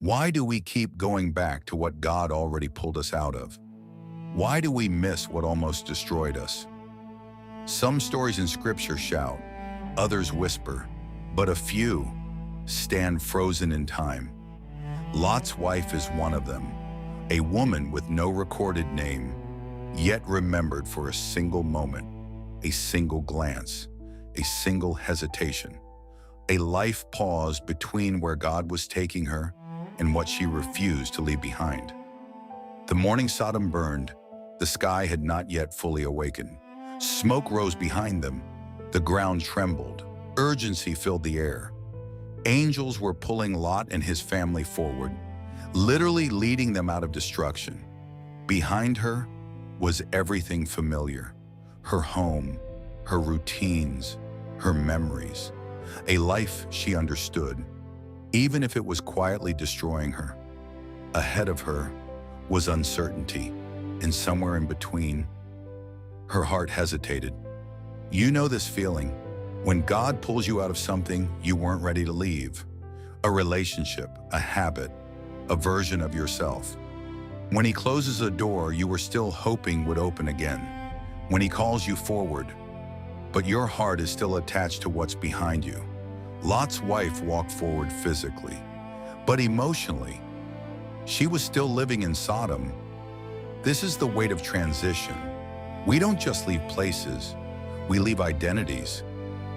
Why do we keep going back to what God already pulled us out of? Why do we miss what almost destroyed us? Some stories in Scripture shout, others whisper, but a few stand frozen in time. Lot's wife is one of them, a woman with no recorded name, yet remembered for a single moment, a single glance, a single hesitation. A life paused between where God was taking her and what she refused to leave behind. The morning Sodom burned, the sky had not yet fully awakened. Smoke rose behind them, the ground trembled, urgency filled the air. Angels were pulling Lot and his family forward, literally leading them out of destruction. Behind her was everything familiar, her home, her routines, her memories, a life she understood, even if it was quietly destroying her. Ahead of her was uncertainty, and somewhere in between, her heart hesitated. You know this feeling, when God pulls you out of something you weren't ready to leave, a relationship, a habit, a version of yourself. When He closes a door you were still hoping would open again, when He calls you forward, but your heart is still attached to what's behind you. Lot's wife walked forward physically, but emotionally, she was still living in Sodom. This is the weight of transition. We don't just leave places, we leave identities,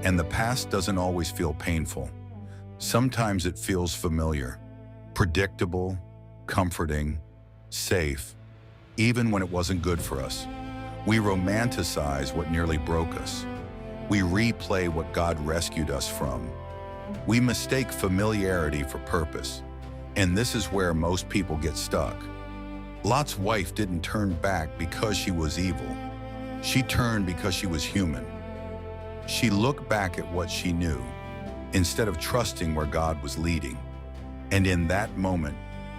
and the past doesn't always feel painful. Sometimes it feels familiar, predictable, comforting, safe, even when it wasn't good for us. We romanticize what nearly broke us. We replay what God rescued us from. We mistake familiarity for purpose, and this is where most people get stuck. Lot's wife didn't turn back because she was evil. She turned because she was human. She looked back at what she knew, instead of trusting where God was leading. And in that moment,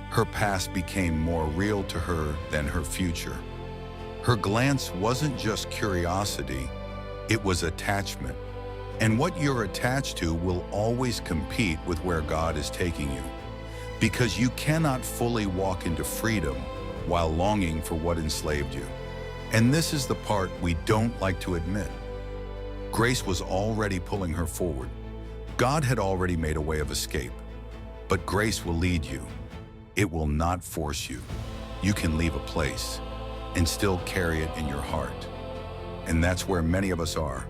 her past became more real to her than her future. Her glance wasn't just curiosity, it was attachment. And what you're attached to will always compete with where God is taking you, because you cannot fully walk into freedom while longing for what enslaved you. And this is the part we don't like to admit. Grace was already pulling her forward. God had already made a way of escape. But grace will lead you. It will not force you. You can leave a place and still carry it in your heart. And that's where many of us are.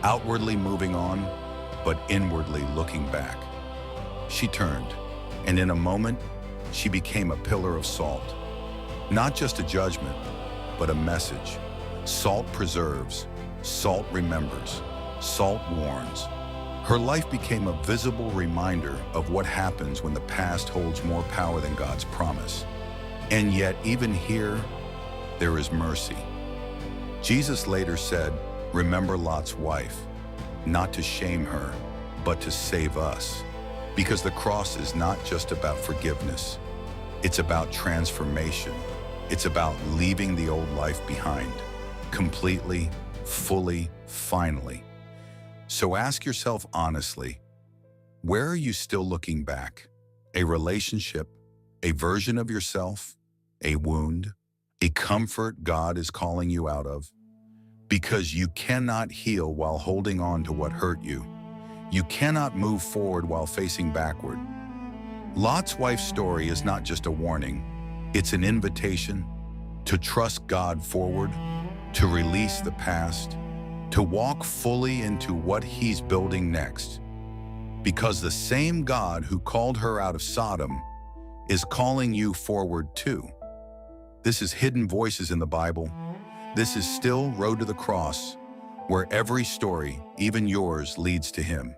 Outwardly moving on, but inwardly looking back. She turned, and in a moment, she became a pillar of salt. Not just a judgment, but a message. Salt preserves, salt remembers, salt warns. Her life became a visible reminder of what happens when the past holds more power than God's promise. And yet, even here, there is mercy. Jesus later said, "Remember Lot's wife," not to shame her, but to save us. Because the cross is not just about forgiveness. It's about transformation. It's about leaving the old life behind, completely, fully, finally. So ask yourself honestly, where are you still looking back? A relationship, a version of yourself, a wound, a comfort God is calling you out of? Because you cannot heal while holding on to what hurt you. You cannot move forward while facing backward. Lot's wife's story is not just a warning, it's an invitation to trust God forward, to release the past, to walk fully into what He's building next. Because the same God who called her out of Sodom is calling you forward too. This is Hidden Voices in the Bible. This is still Road to the Cross, where every story, even yours, leads to Him.